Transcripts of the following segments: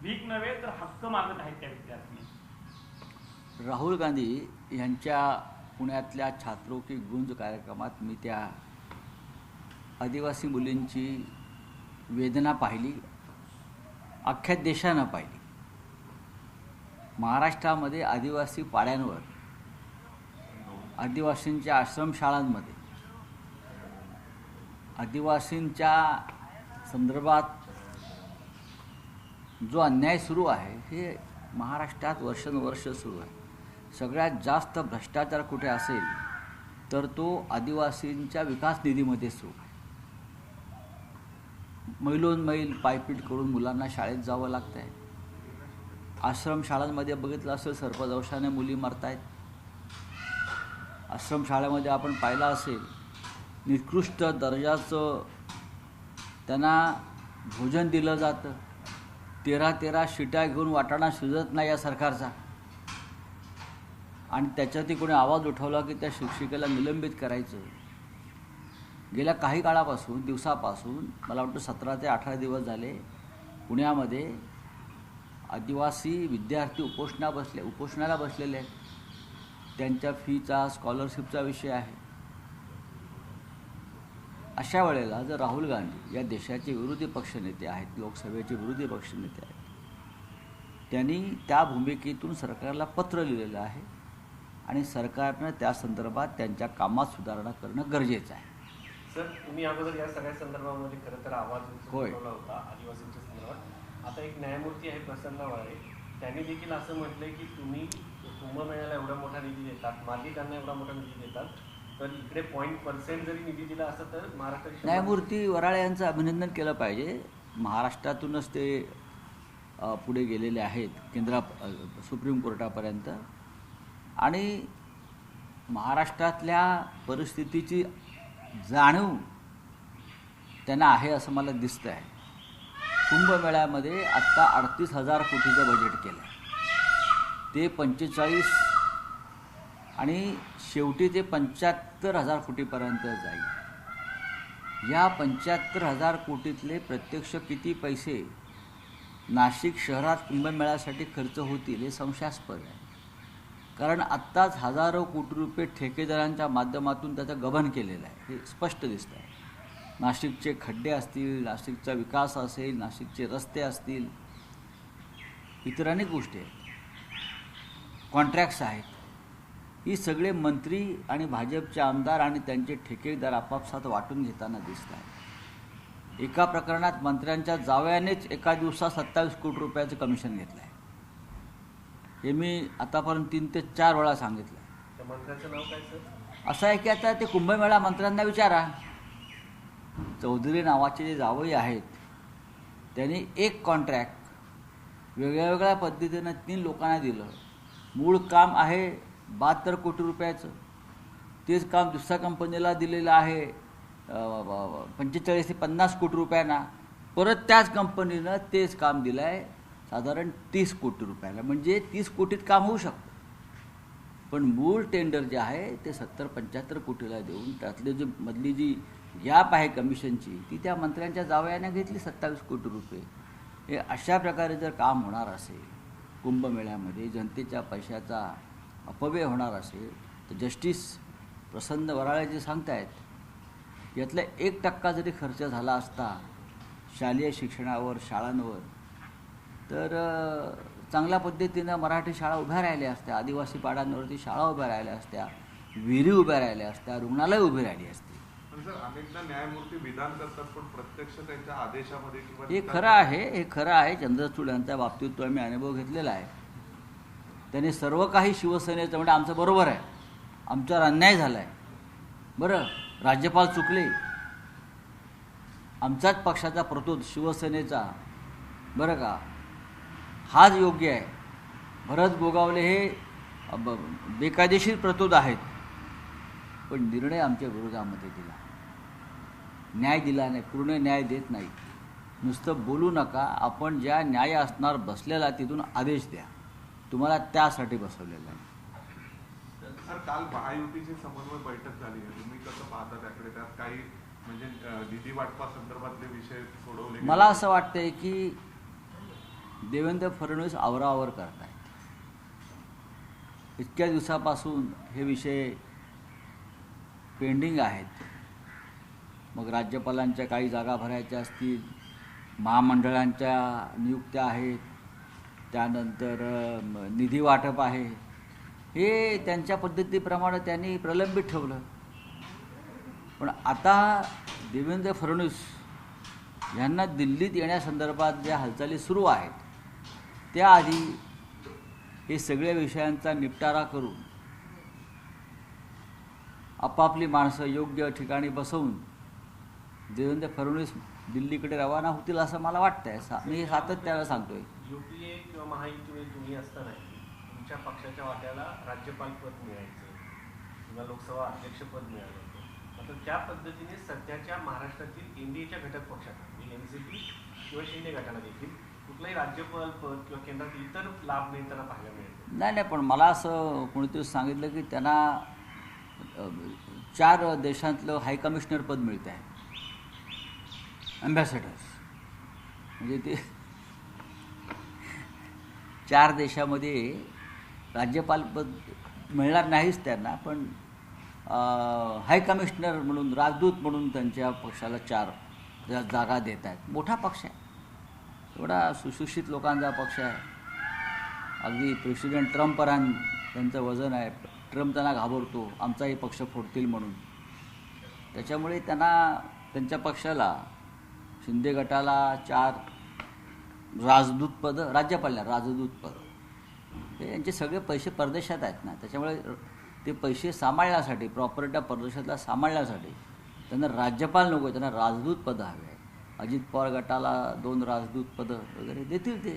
भीक नव्हे तर हक्क मागत आहेत त्या विद्यार्थी। राहुल गांधी यांच्या पुण्यातल्या छात्रों की गुंज कार्यक्रमात मी त्या आदिवासी मुलींची वेदना पाहिली, अख्ख्या देशानं पाहिली। महाराष्ट्रामध्ये आदिवासी पाड्यांवर, आदिवासींच्या आश्रमशाळांमध्ये आदिवासींच्या संदर्भात जो अन्याय सुरू आहे हे महाराष्ट्रात वर्षानुवर्ष सुरू आहे। सगळ्यात जास्त भ्रष्टाचार कुठे असेल तर तो आदिवासींच्या विकास निधीमध्ये सुरू आहे। मैलोनमैल पायपीट करून मुलांना शाळेत जावं लागतं आहे। आश्रमशाळांमध्ये बघितलं असेल सर्पदंशाने मुली मरत आहेत। आश्रमशाळेमध्ये आपण पाहिलं असेल निकृष्ट दर्जाचं त्यांना भोजन दिलं जातं। 13 शिट्या घेऊन वाटाणा शिजत नाही या सरकारचा, आणि त्याच्यातही कोणी आवाज उठवला की त्या शिक्षिकेला निलंबित करायचं। गेल्या काही काळापासून, दिवसापासून, मला वाटतं 17 ते 18 दिवस झाले पुण्यामध्ये आदिवासी विद्यार्थी उपोषणाला बसलेले आहेत। त्यांच्या फीचा, स्कॉलरशिपचा विषय आहे। अशा वेळेला जर राहुल गांधी या देशाचे विरोधी पक्षनेते आहेत, लोकसभेचे विरोधी पक्षनेते आहेत, त्यांनी त्या भूमिकेतून सरकारला पत्र लिहिलेलं आहे आणि सरकारनं त्या संदर्भात त्यांच्या कामात सुधारणा करणं गरजेचं आहे। सर, तुम्ही अगोदर या सगळ्या संदर्भामध्ये खरं तर आवाज उठवला होता आदिवासींच्या संदर्भात। आता एक न्यायमूर्ती आहे प्रसन्न वाळे, त्यांनी देखील असं म्हटलंय की तुम्ही कुंभमेळ्याला एवढा मोठा निधी देतात, मालिकांना एवढा मोठा निधी देतात, तर इकडे 0.% जरी निधी दिला असं तर महाराष्ट्रात। न्यायमूर्ती वराळे यांचं अभिनंदन केलं पाहिजे। महाराष्ट्रातूनच ते पुढे गेलेले आहेत सुप्रीम कोर्टापर्यंत, आणि महाराष्ट्रातल्या परिस्थितीची जाणीव त्यांना आहे असं मला दिसतं आहे। कुंभमेळ्यामध्ये आत्ता 38,000 कोटीचं बजेट केलं आहे, ते 45 आणि शेवटी ते 75,000 कोटीपर्यंत जाईल। या 75,000 कोटीतले प्रत्यक्ष किती पैसे नाशिक शहरात कुंभमेळ्यासाठी खर्च होतील हे संशयास्पद आहे, कारण आत्ताच हजारो कोटी रुपये ठेकेदारांच्या माध्यमातून त्याचं गबन केलेलं आहे, हे स्पष्ट दिसतं आहे। नाशिकचे खड्डे असतील, नाशिकचा विकास असेल, नाशिकचे रस्ते असतील, इतर अनेक गोष्टी आहेत, कॉन्ट्रॅक्ट्स आहेत, ही सगळे मंत्री आणि भाजपचे आमदार आणि त्यांचे ठेकेदार आपापसात वाटून घेताना दिसत आहेत। एका प्रकरणात मंत्र्यांच्या जावयानेच एका दिवसात 27 कोटी रुपयाचं कमिशन घेतलं आहे। हे मी आतापर्यंत 3 ते 4 वेळा सांगितलं आहे। त्या मंत्र्याचं नाव काय सर? असं आहे की आता ते कुंभमेळा मंत्र्यांना विचारा। चौधरी नावाचे जे जावई आहेत त्यांनी एक कॉन्ट्रॅक्ट वेगळ्या पद्धतीनं 3 लोकांना दिलं। मूळ काम आहे 72 कोटी रुपयाचं, तेच काम दुसऱ्या कंपनीला दिलेलं आहे 45 ते 50 कोटी रुपयांना, परत त्याच कंपनीनं तेच काम दिलं आहे साधारण 30 कोटी रुपयाला। म्हणजे 30 कोटीत काम होऊ शकतं, पण मूळ टेंडर जे आहे ते 70-75 कोटीला देऊन त्यातली जी मधली जी गॅप आहे कमिशनची ती त्या मंत्र्यांच्या जावयाने घेतली 27 कोटी रुपये। हे अशा प्रकारे जर काम होणार असेल, कुंभमेळ्यामध्ये जनतेच्या पैशाचा अपव्यय होणार असेल, तर जस्टिस प्रसन्न वराळे जे सांगतायत यातला 1% जरी खर्च झाला असता शालेय शिक्षणावर, शाळांवर, तर चांगल्या पद्धतीनं मराठी शाळा उभ्या राहिल्या असत्या, आदिवासी पाड्यांवरती शाळा उभ्या राहिल्या असत्या, विहिरी उभ्या राहिल्या असत्या, रुग्णालय उभी राहिली असती। अनेकदा न्यायमूर्ती विधान करतात पण प्रत्यक्ष त्यांच्या आदेशामध्ये हे खरं आहे। चंद्रचूड यांच्या बाबतीत तो आम्ही अनुभव घेतलेला आहे। त्यांनी सर्व काही शिवसेनेचं म्हणजे आमचं बरोबर आहे, आमच्यावर अन्याय झाला आहे, बरं राज्यपाल चुकले, आमच्याच पक्षाचा प्रतोद शिवसेनेचा, बरं का, हाच योग्य आहे। भरत गोगावले हे बेकायदेशीर प्रतोद आहेत, पण निर्णय आमच्या विरोधामध्ये दिला, न्याय दिला नाही, पूर्ण न्याय देत नाही। नुसतं बोलू नका, आपण ज्या न्याय असणार बसलेला तिथून आदेश द्या, तुम्हाला त्यासाठी बसवलेलं आहे। सर, काल महायुतीची समन्वय बैठक झाली आहे, तुम्ही कसं पाहता त्याकडे? त्यात काही म्हणजे निधी वाटपा संदर्भातले विषय सोडवले? मला असं वाटतंय की देवेंद्र फडणवीस आवराआवर करत आहेत. इतक्या दिवसापासून हे विषय पेंडिंग आहेत. मग राज्यपालांच्या काही जागा भरायच्या असतील, महामंडळांच्या नियुक्त्या आहेत, त्यानंतर निधी वाटप आहे, हे त्यांच्या पद्धतीप्रमाणे त्यांनी प्रलंबित ठेवलं. पण आता देवेंद्र फडणवीस यांना दिल्लीत येण्यासंदर्भात ज्या हालचाली सुरू आहेत त्याआधी हे सगळ्या विषयांचा निपटारा करून आपापली माणसं योग्य ठिकाणी बसवून देवेंद्र फडणवीस दिल्लीकडे रवाना होतील असं मला वाटतंय. मी सातत्यानं सांगतोय. युपीए किंवा महायुतीमध्ये तुम्ही असताना तुमच्या पक्षाच्या वाट्याला राज्यपाल पद मिळायचं किंवा लोकसभा अध्यक्षपद मिळालं होतं. आता त्या पद्धतीने सध्याच्या महाराष्ट्रातील एनडीएच्या घटक पक्षांना एनसीपी किंवा शिंदे गटाला देखील कुठलंही राज्यपाल पद किंवा केंद्रात इतर लाभ मिळताना पाहायला मिळतो. नाही, पण मला असं कोणीतरी सांगितलं की त्यांना 4 देशांतलं हाय कमिशनर पद मिळतं आहे, ॲम्बॅसेडर्स. म्हणजे ते 4 देशामध्ये राज्यपाल पद मिळणार नाहीच त्यांना, पण हाय कमिशनर म्हणून, राजदूत म्हणून त्यांच्या पक्षाला 4 जागा देत आहेत. मोठा पक्ष आहे, एवढा सुशिक्षित लोकांचा पक्ष आहे. अगदी प्रेसिडेंट ट्रम्पपर्यंत त्यांचं वजन आहे. ट्रम्प त्यांना घाबरतो, आमचाही पक्ष फोडतील म्हणून. त्याच्यामुळे त्यांना, त्यांच्या पक्षाला, शिंदे गटाला 4 राजदूत पदं, राज्यपाल नाही, राजदूत पदं. हे यांचे सगळे पैसे परदेशात आहेत ना, त्याच्यामुळे ते पैसे सांभाळण्यासाठी, प्रॉपर्ट्या परदेशातला सांभाळण्यासाठी त्यांना राज्यपाल नको, त्यांना राजदूत पदं हवे आहे. अजित पवार गटाला 2 राजदूत पदं वगैरे देतील. ते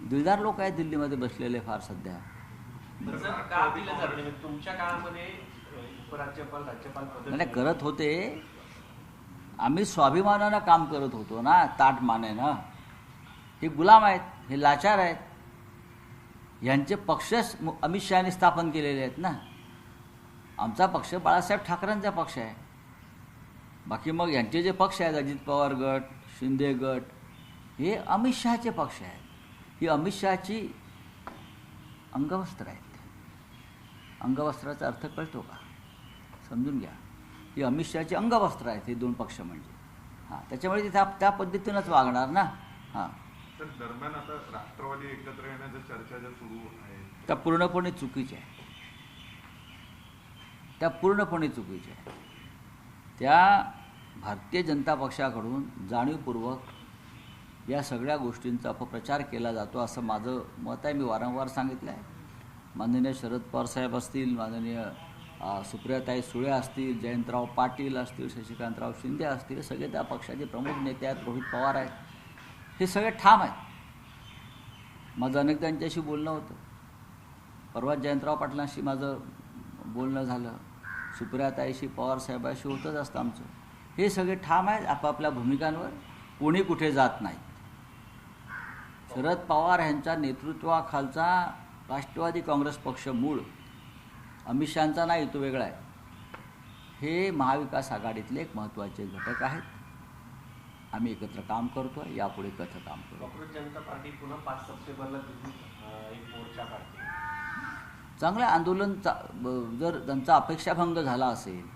दिलदार लोक आहेत दिल्लीमध्ये बसलेले फार सध्या. का दिलं जात नाही? तुमच्या काळामध्ये उपराज्यपाल, राज्यपाल पद नाही करत होते. आम्ही स्वाभिमानानं काम करत होतो ना, ताठ मानेनं. हे गुलाम आहेत, हे लाचार आहेत. यांचे पक्षच अमित शहानी स्थापन केलेले आहेत ना. आमचा पक्ष बाळासाहेब ठाकरेंचा पक्ष आहे. बाकी मग यांचे जे पक्ष आहेत, अजित पवार गट, शिंदे गट, हे अमित शहाचे पक्ष आहेत. ही अमित शहाची अंगवस्त्र आहेत. अंगवस्त्राचा अर्थ कळतो का? समजून घ्या. ही अमित शहाची अंगवस्त्र आहेत हे 2 पक्ष म्हणजे. हां, त्याच्यामुळे ते त्या पद्धतीनंच वागणार ना. हां, तर दरम्यान आता राष्ट्रवादी एकत्र येण्याच्या चर्चा ज्या सुरू आहेत त्या पूर्णपणे चुकीच्या आहे. त्या पूर्णपणे चुकीच्या आहे. त्या भारतीय जनता पक्षाकडून जाणीवपूर्वक या सगळ्या गोष्टींचा अपप्रचार केला जातो असं माझं मत आहे. मी वारंवार सांगितलं आहे. माननीय शरद पवार साहेब असतील, माननीय सुप्रियाताई सुळे असतील, जयंतराव पाटील असतील, शशिकांतराव शिंदे असतील, सगळे त्या पक्षाचे प्रमुख नेते आहेत, रोहित पवार आहेत, हे सगळे ठाम आहेत. माझं अनेक त्यांच्याशी बोलणं होतं. परवा जयंतराव पाटलांशी माझं बोलणं झालं, सुप्रियाताईशी, पवारसाहेबांशी होतच असतं आमचं. हे सगळे ठाम आहेत आपापल्या भूमिकांवर, कोणी कुठे जात नाही. शरद पवार यांच्या नेतृत्वाखालचा राष्ट्रवादी काँग्रेस पक्ष मूळ अमित शहांचा नाही, तो वेगळा आहे. हे महाविकास आघाडीतले एक महत्त्वाचे घटक आहेत. आम्ही एकत्र काम करतो, यापुढे एकत्र काम करू. काँग्रेस जनता पार्टी पुन्हा 5 सप्टेंबरला दिल्लीत एक मोर्चा काढते. चांगलं आंदोलन. जर त्यांचा अपेक्षाभंग झाला असेल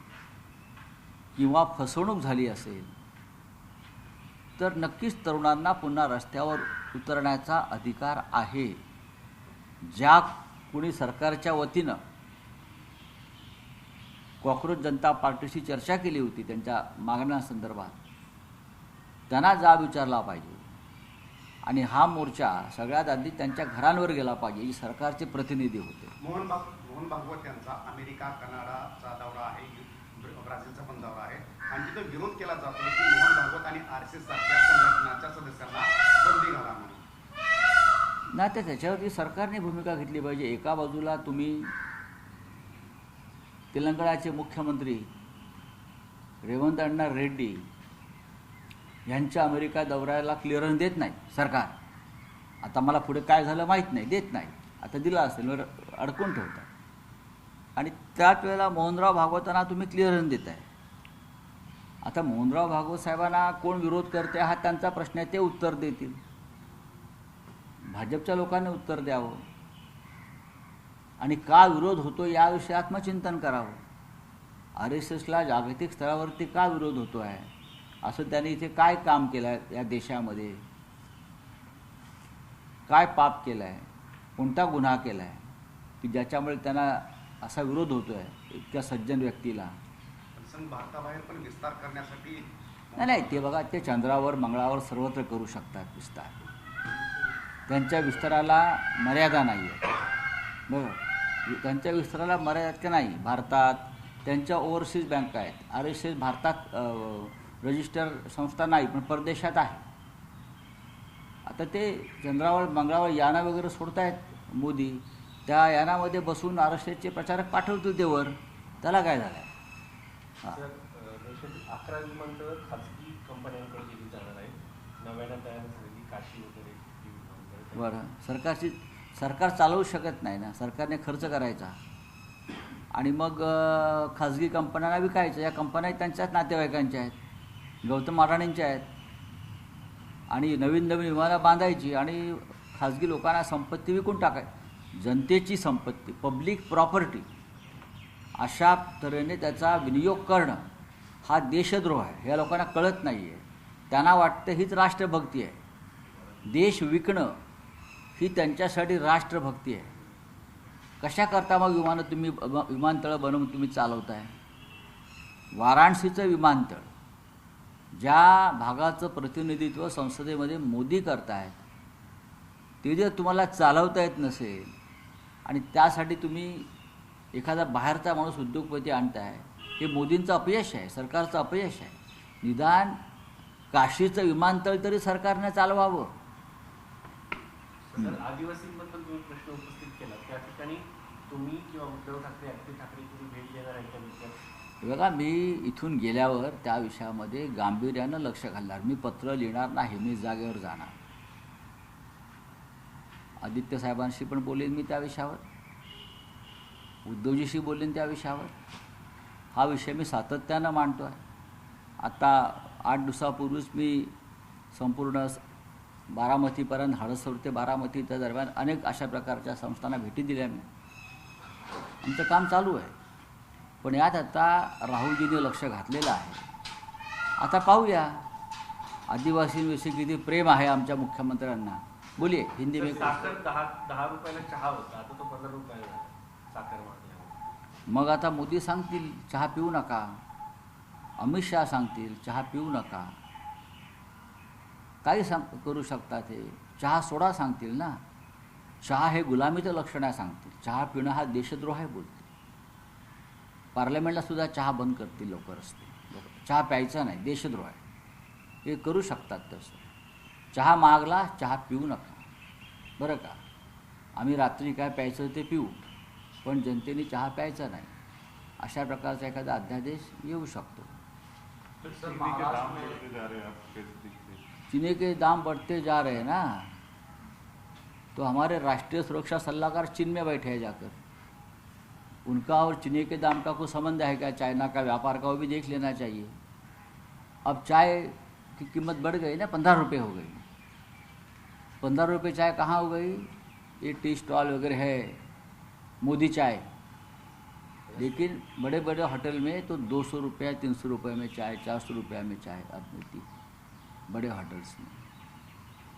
किंवा फसवणूक झाली असेल तर नक्कीच तरुणांना पुन्हा रस्त्यावर उतरण्याचा अधिकार आहे. ज्या कुणी सरकारच्या वतीनं काँग्रेस जनता पार्टीशी चर्चा केली होती त्यांच्या मागण्यांसंदर्भात, त्यांना जाब विचारला पाहिजे. आणि हा मोर्चा सगळ्यात आधी त्यांच्या घरांवर गेला पाहिजे, जे सरकारचे प्रतिनिधी होते. मोहन भागवत यांचा अमेरिका, कनाडाचा दौरा आहे, ब्राझीलचा पण दौरा आहे, आणि तिथं विरोध केला जातो की मोहन भागवत आणि RSS सारख्या संघटनांच्या सदस्यांना बंदी घाला म्हणून. नाही, तर त्याच्यावरती सरकारने भूमिका घेतली पाहिजे. एका बाजूला तुम्ही तेलंगणाचे मुख्यमंत्री रेवंत अण्णा रेड्डी यांच्या अमेरिका दौऱ्याला क्लिअरन्स देत नाही सरकार. आता मला पुढे काय झालं माहीत नाही, देत नाही. आता दिला असेल, अडकून ठेवतात. आणि त्याच वेळेला मोहनराव भागवतांना तुम्ही क्लिअरन्स देत आहे. आता मोहनराव भागवत साहेबांना कोण विरोध करते हा त्यांचा प्रश्न आहे, ते उत्तर देतील. भाजपच्या लोकांनी उत्तर द्यावं आणि का विरोध होतो याविषयी आत्मचिंतन करावं. RSSला जागतिक स्तरावरती का विरोध होतो आहे, असं त्यांनी इथे काय काम केलं आहे, या देशामध्ये काय पाप केलं आहे, कोणता गुन्हा केला आहे की ज्याच्यामुळे त्यांना असा विरोध होतो आहे इतक्या सज्जन व्यक्तीला. सण भारताबाहेर पण विस्तार करण्यासाठी नाही, ते बघा, ते चंद्रावर मंगळावर सर्वत्र करू शकतात विस्तार. त्यांच्या विस्ताराला मर्यादा नाही आहे. बरं, त्यांच्या विस्ताराला मर्यादा नाही. भारतात त्यांच्या ओव्हरसीज बँका आहेत. RSS भारतात रजिस्टर संस्था नाही, पण परदेशात आहे. आता ते चंद्रावर मंगळावर यानं वगैरे सोडतायत मोदी, त्या यानामध्ये बसून RSSचे प्रचारक पाठवतील ते वर, त्याला काय झालं आहे. सर, देशातील 11 विमानतळ खाजगी कंपन्यांकडे दिली जाणार आहे. नव्यानं तयार झालेली काशी वगैरे ही विमानतळ. बरं, सरकार चालवू शकत नाही ना. सरकारने खर्च करायचा आणि मग खाजगी कंपन्यांना विकायचं. या कंपन्या त्यांच्याच नातेवाईकांच्या आहेत, गौतम अडाणींच्या आहेत. आणि नवीन नवीन विमानं बांधायची आणि खाजगी लोकांना संपत्ती विकून टाकायची. जनतेची संपत्ती, पब्लिक प्रॉपर्टी, अशा तऱ्हेने त्याचा विनियोग करणं हा देशद्रोह आहे. या लोकांना कळत नाही आहे. त्यांना वाटतं हीच राष्ट्रभक्ती आहे. देश विकणं ही त्यांच्यासाठी राष्ट्रभक्ती आहे. कशा करता मग विमानतळं बनवून तुम्ही चालवताय. वाराणसीचं विमानतळ, ज्या भागाचं प्रतिनिधित्व संसदेमध्ये मोदी करतायत, ते जर तुम्हाला चालवता येत नसेल आणि त्यासाठी तुम्ही एखादा बाहेरचा माणूस उद्योगपती आणताय, हे मोदींचं अपयश आहे, सरकारचं अपयश आहे. निदान काशीचं विमानतळ तरी सरकारने चालवावं. सर, आदिवासींबद्दल तुम्ही प्रश्न उपस्थित केला, त्या ठिकाणी तुम्ही किंवा उद्धव ठाकरे, आदित्य ठाकरे तुम्ही भेट देणार आहे त्या विषयात? बघा, मी इथून गेल्यावर त्या विषयामध्ये गांभीर्यानं लक्ष घालणार. मी पत्र लिहिणार नाही, मी जागेवर जाणार. आदित्य साहेबांशी पण बोलेन मी त्या विषयावर, उद्धवजीशी बोलेन त्या विषयावर. हा विषय मी सातत्यानं मांडतो आहे. आता 8 दिवसापूर्वीच मी संपूर्ण बारामतीपर्यंत, हडसर ते बारामतीच्या दरम्यान अनेक अशा प्रकारच्या संस्थांना भेटी दिल्या मी. आमचं काम चालू आहे. पण यात आता राहुलजींनी लक्ष घातलेलं आहे. आता पाहूया आदिवासींविषयी किती प्रेम आहे आमच्या मुख्यमंत्र्यांना. बोलिये हिंदी में. साखर 10 रुपयाला चहा होता, आता तो 15 रुपयाला झाला साखर मागल्यावर. मग आता मोदी सांगतील चहा पिऊ नका, अमित शहा सांगतील चहा पिऊ नका, काही करू शकतात. हे चहा सोडा सांगतील ना. चहा हे गुलामीचं लक्षण आहे सांगतील. चहा पिणं हा देशद्रोह आहे बोलतील. पार्लमेंटला सुद्धा चहा बंद करतील लोक, रस्ते. चहा प्यायचा नाही, देशद्रोह आहे. हे करू शकतात तसं. चहा मागला, चहा पिऊ नका, बरं का. आम्ही रात्री काय प्यायचं ते पिऊ, पण जनतेने चहा प्यायचा नाही, अशा प्रकारचा एखादा अध्यादेश येऊ शकतो. चीनी के दाम बढ़ते जा रहे हैं ना, तो हमारे राष्ट्रीय सुरक्षा सलाहकार चीन में बैठे हैं जाकर. उनका और चीनी के दाम का कोई संबंध है क्या? चाइना का व्यापार का वो भी देख लेना चाहिए. अब चाय की कीमत बढ़ गई ना, 15 रुपये हो गई. 15 रुपये चाय कहाँ हो गई? ये टी स्टॉल वगैरह है, मोदी चाय. लेकिन बड़े बड़े होटल में तो 200 रुपये 300 रुपये में चाय, 400 रुपये में चाय अब मिलती है बड़े होटल्स में.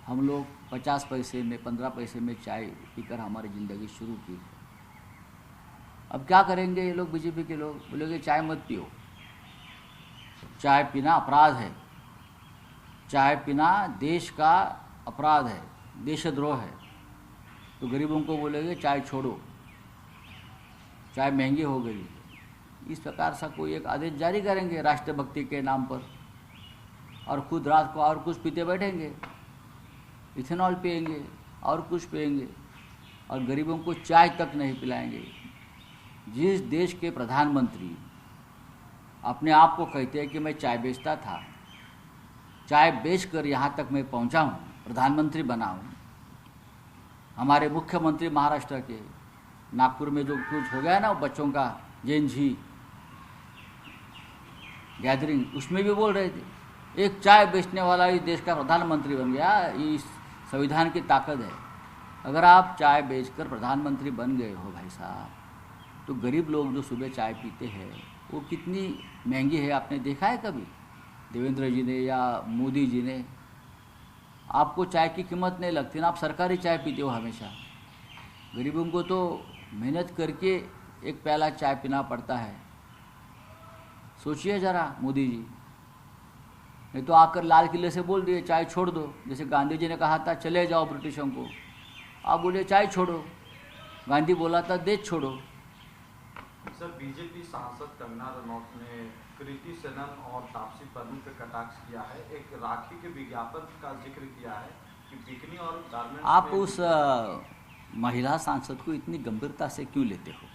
हम लोग 50 पैसे में, 15 पैसे में चाय पीकर हमारी ज़िंदगी शुरू की. अब क्या करेंगे ये लोग, बीजेपी के लोग बोलेंगे चाय मत पियो. चाय पीना अपराध है, चाय पीना देश का अपराध है, देशद्रोह है. तो गरीबों को बोलेंगे चाय छोड़ो, चाय महंगी हो गई. इस प्रकार से कोई एक आदेश जारी करेंगे राष्ट्रभक्ति के नाम पर, और खुद रात को और कुछ पीते बैठेंगे, इथेनॉल पिएंगे और कुछ पिएंगे, और गरीबों को चाय तक नहीं पिलाएंगे. जिस देश के प्रधानमंत्री अपने आप को कहते हैं कि मैं चाय बेचता था, चाय बेचकर यहाँ तक मैं पहुँचा हूँ, प्रधानमंत्री बना हूँ. हमारे मुख्यमंत्री महाराष्ट्र के नागपुर में जो कुछ हो गया ना, बच्चों का जैन जी गैदरिंग, उसमें भी बोल रहे थे एक चाय बेचने वाला इस देश का प्रधानमंत्री बन गया. इस संविधान की ताकत है. अगर आप चाय बेचकर प्रधानमंत्री बन गए हो भाई साहब, तो गरीब लोग जो सुबह चाय पीते हैं वो कितनी महंगी है आपने देखा है कभी? देवेंद्र जी ने या मोदी जी ने? आपको चाय की कीमत नहीं लगती ना, आप सरकारी चाय पीते हो हमेशा। गरीबों को तो मेहनत करके एक प्याला चाय पीना पड़ता है। सोचिए ज़रा मोदी जी, नहीं तो आकर लाल किले से बोल दिए चाय छोड़ दो, जैसे गांधी जी ने कहा था चले जाओ ब्रिटिशों को, आप बोले चाय छोड़ो। गांधी बोला था देश छोड़ो। सर, बीजेपी सांसद कंगना रनौत ने कृति सेनन और तापसी पन्नू पे कटाक्ष किया है, एक राखी के विज्ञापन का जिक्र किया है कि बिकनी और गारमेंट्स आप में उस महिला सांसद को इतनी गंभीरता से क्यों लेते हो?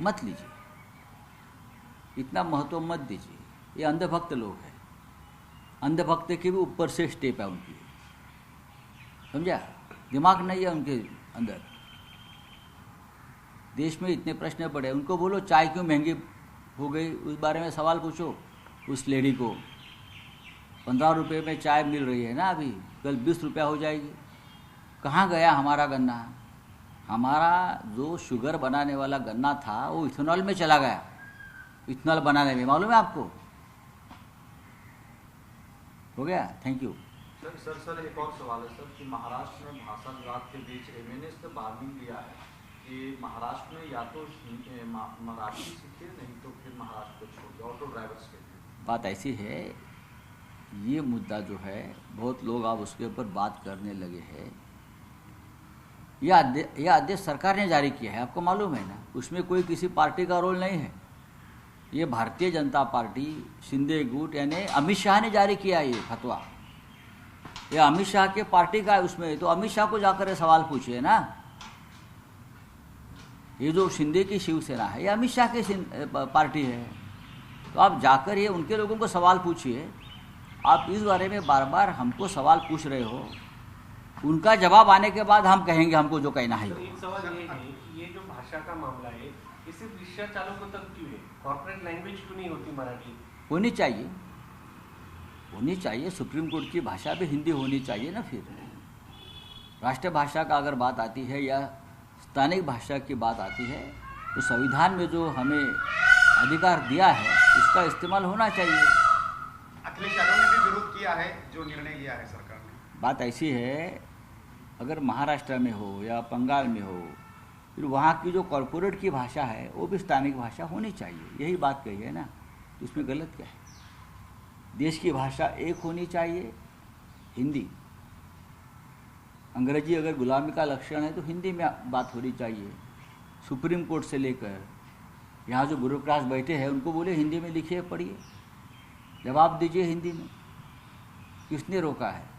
मत लीजिए, इतना महत्व मत दीजिए। ये अंधभक्त लोग हैं, अंधभक्त के भी ऊपर से स्टेप है उनकी, समझा? दिमाग नहीं है उनके अंदर। देश में इतने प्रश्न पड़े, उनको बोलो चाय क्यों महंगी हो गई, उस बारे में सवाल पूछो उस लेडी को। 15 रुपये में चाय मिल रही है ना अभी, कल 20 रुपया हो जाएगी। कहाँ गया हमारा गन्ना? हमारा जो शुगर बनाने वाला गन्ना था वो इथेनॉल में चला गया, इथेनॉल बनाने में, मालूम है आपको? हो गया, थैंक यू। सर एक और सवाल है सर कि महाराष्ट्र में भाषा विवाद के बीच एमएनएस ने वार्निंग दिया है कि महाराष्ट्र में या तो मराठी सीखे, नहीं तो फिर महाराष्ट्र को छोड़ दो, ऑटो ड्राइवर्स के लिए। बात ऐसी है, ये मुद्दा जो है बहुत लोग अब उसके ऊपर बात करने लगे हैं। यह आदेश सरकार ने जारी किया है, आपको मालूम है ना, उसमें कोई किसी पार्टी का रोल नहीं है। ये भारतीय जनता पार्टी, शिंदे गुट यानी अमित शाह ने जारी किया है ये फतवा। ये अमित शाह के पार्टी का है उसमें, तो अमित शाह को जाकर ये सवाल पूछिए ना। ये जो शिंदे की शिवसेना है ये अमित शाह की पार्टी है, तो आप जाकर ये उनके लोगों को सवाल पूछिए। आप इस बारे में बार बार हमको सवाल पूछ रहे हो, उनका जवाब आने के बाद हम कहेंगे हमको जो कहना है। तो एक सवाल ये है कि ये जो भाषा का मामला है ये सिर्फ रिक्शा चालकों तक क्यों है? कॉर्पोरेट लैंग्वेज क्यों नहीं होती मराठी? होनी चाहिए, होनी चाहिए। सुप्रीम कोर्ट की भाषा भी हिंदी होनी चाहिए ना। फिर राष्ट्रीय भाषा का अगर बात आती है या स्थानिक भाषा की बात आती है तो संविधान में जो हमें अधिकार दिया है उसका इस्तेमाल होना चाहिए। अखिलेश यादव ने भी विरोध किया है जो निर्णय लिया है सरकार ने। बात ऐसी है, अगर महाराष्ट्र में हो या बंगाल में हो, फिर वहाँ की जो कॉरपोरेट की भाषा है वो भी स्थानिक भाषा होनी चाहिए। यही बात कही है ना, तो इसमें गलत क्या है? देश की भाषा एक होनी चाहिए, हिंदी। अंग्रेजी अगर गुलामी का लक्षण है तो हिंदी में बात होनी चाहिए। सुप्रीम कोर्ट से लेकर यहाँ जो ब्यूरोक्राट्स बैठे हैं उनको बोले हिंदी में लिखिए, पढ़िए, जवाब दीजिए हिंदी में। किसने रोका है?